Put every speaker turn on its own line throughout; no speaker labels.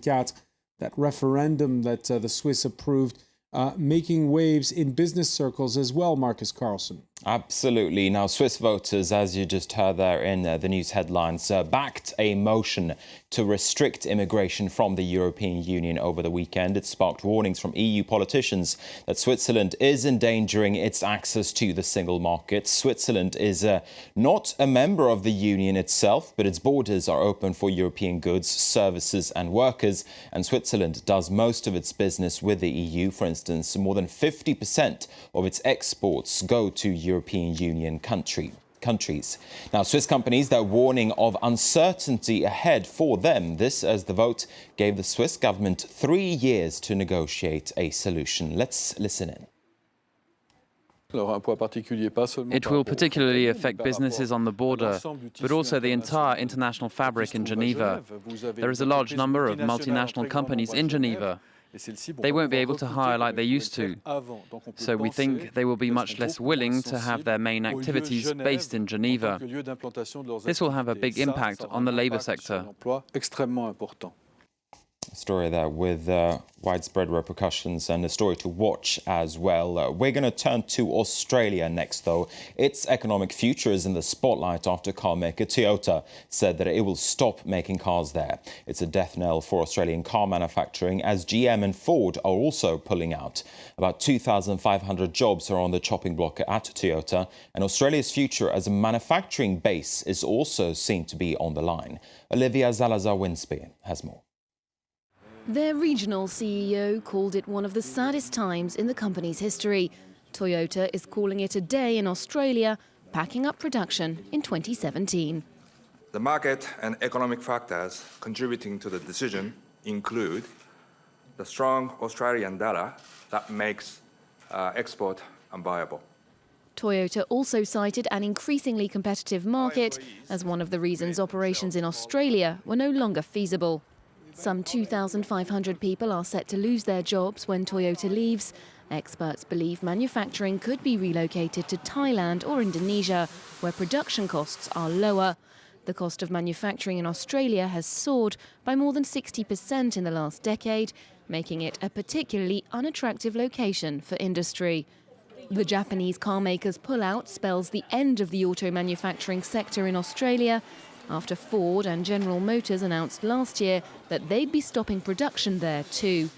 that referendum that the Swiss approved, making waves in business circles as well, Marcus Carlson.
Absolutely. Now, Swiss voters, as you just heard there in the news headlines, backed a motion to restrict immigration from the European Union over the weekend. It sparked warnings from EU politicians that Switzerland is endangering its access to the single market. Switzerland is not a member of the Union itself, but its borders are open for European goods, services and workers. And Switzerland does most of its business with the EU. For instance, more than 50% of its exports go to European Union countries. Now, Swiss companies, they're warning of uncertainty ahead for them. This as the vote gave the Swiss government 3 years to negotiate a solution. Let's listen in.
It will particularly affect businesses on the border, but also the entire international fabric in Geneva. There is a large number of multinational companies in Geneva. They won't be able to hire like they used to. So we think they will be much less willing to have their main activities based in Geneva. This will have a big impact on the labour sector.
A story there with widespread repercussions and a story to watch as well. We're going to turn to Australia next, though. Its economic future is in the spotlight after car maker Toyota said that it will stop making cars there. It's a death knell for Australian car manufacturing as GM and Ford are also pulling out. About 2,500 jobs are on the chopping block at Toyota, and Australia's future as a manufacturing base is also seen to be on the line. Olivia Zalazar-Winspear has more.
Their regional CEO called it one of the saddest times in the company's history. Toyota is calling it a day in Australia, packing up production in 2017.
The market and economic factors contributing to the decision include the strong Australian dollar that makes export unviable.
Toyota also cited an increasingly competitive market as one of the reasons operations in Australia were no longer feasible. Some 2,500 people are set to lose their jobs when Toyota leaves. Experts believe manufacturing could be relocated to Thailand or Indonesia, where production costs are lower. The cost of manufacturing in Australia has soared by more than 60% in the last decade, making it a particularly unattractive location for industry. The Japanese car makers' pullout spells the end of the auto manufacturing sector in Australia, after Ford and General Motors announced last year that they'd be stopping production there too.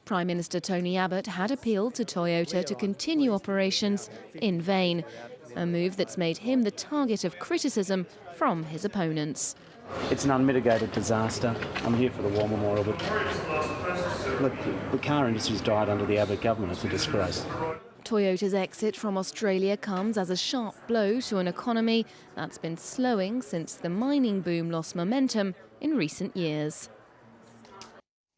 Prime Minister Tony Abbott had appealed to Toyota to continue operations in vain, a move that's made him the target of criticism from his opponents.
It's an unmitigated disaster. I'm here for the War Memorial, but look, the car industry's died under the Abbott government. It's a disgrace.
Toyota's exit from Australia comes as a sharp blow to an economy that's been slowing since the mining boom lost momentum in recent years.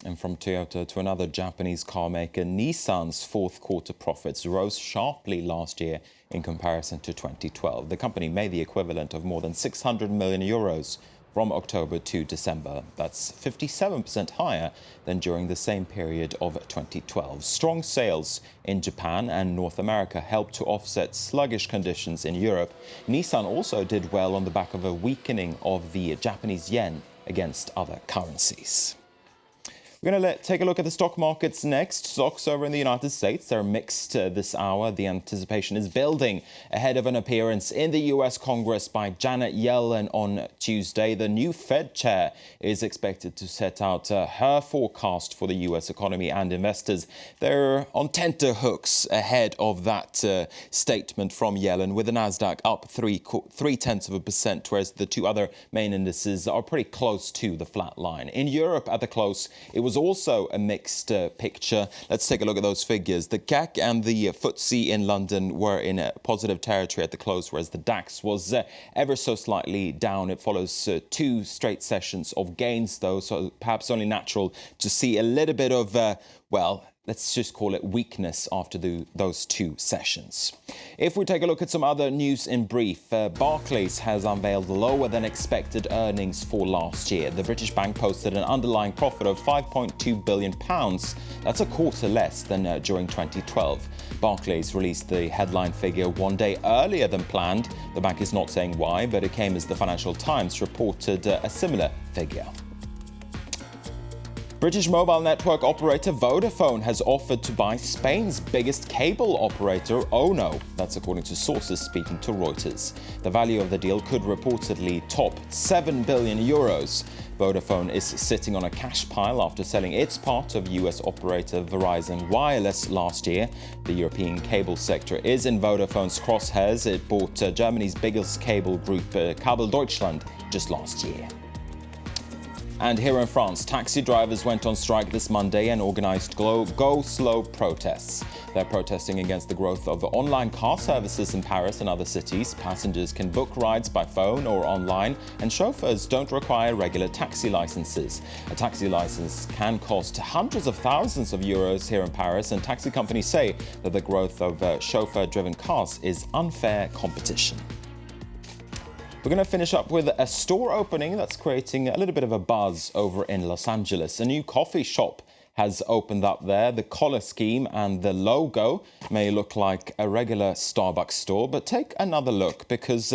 And from Toyota to another Japanese car maker, Nissan's fourth quarter profits rose sharply last year in comparison to 2012. The company made the equivalent of more than 600 million euros from October to December. That's 57% higher than during the same period of 2012. Strong sales in Japan and North America helped to offset sluggish conditions in Europe. Nissan also did well on the back of a weakening of the Japanese yen against other currencies. We're going to take a look at the stock markets next. Stocks over in the United States, they're mixed this hour. The anticipation is building ahead of an appearance in the U.S. Congress by Janet Yellen on Tuesday. The new Fed chair is expected to set out her forecast for the U.S. economy and investors. They're on tenterhooks ahead of that statement from Yellen, with the Nasdaq up 0.3%, whereas the two other main indices are pretty close to the flat line. In Europe at the close, it was also a mixed picture. Let's take a look at those figures. The CAC and the FTSE in London were in a positive territory at the close, whereas the DAX was ever so slightly down. It follows two straight sessions of gains, though, so perhaps only natural to see a little bit of, let's just call it weakness after those two sessions. If we take a look at some other news in brief, Barclays has unveiled lower than expected earnings for last year. The British bank posted an underlying profit of £5.2 billion. That's a quarter less than during 2012. Barclays released the headline figure 1 day earlier than planned. The bank is not saying why, but it came as the Financial Times reported a similar figure. British mobile network operator Vodafone has offered to buy Spain's biggest cable operator, Ono. That's according to sources speaking to Reuters. The value of the deal could reportedly top 7 billion euros. Vodafone is sitting on a cash pile after selling its part of US operator Verizon Wireless last year. The European cable sector is in Vodafone's crosshairs. It bought Germany's biggest cable group, Kabel Deutschland, just last year. And here in France, taxi drivers went on strike this Monday and organized Go Slow protests. They're protesting against the growth of online car services in Paris and other cities. Passengers can book rides by phone or online, and chauffeurs don't require regular taxi licenses. A taxi license can cost hundreds of thousands of euros here in Paris, and taxi companies say that the growth of chauffeur-driven cars is unfair competition. We're going to finish up with a store opening that's creating a little bit of a buzz over in Los Angeles. A new coffee shop has opened up there. The color scheme and the logo may look like a regular Starbucks store, but take another look, because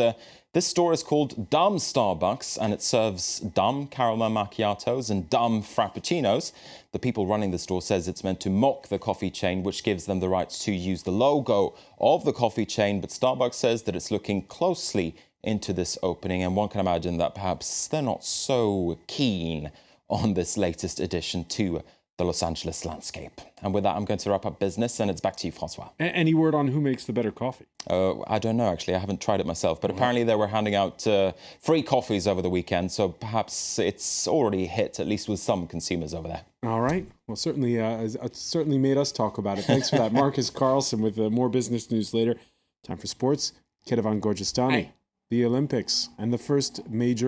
this store is called Dumb Starbucks, and it serves dumb caramel macchiatos and dumb frappuccinos. The people running the store says it's meant to mock the coffee chain, which gives them the rights to use the logo of the coffee chain. But Starbucks says that it's looking closely into this opening, and one can imagine that perhaps they're not so keen on this latest addition to the Los Angeles landscape. And with that, I'm going to wrap up business, and it's back to you, Francois.
Any word on who makes the better coffee?
I don't know, actually. I haven't tried it myself, but apparently they were handing out free coffees over the weekend, so perhaps it's already hit, at least with some consumers over there.
All right. Well, certainly, it certainly made us talk about it. Thanks for that. Marcus Carlson with more business news later. Time for sports. Ketevan Gorgistani. The Olympics and the first major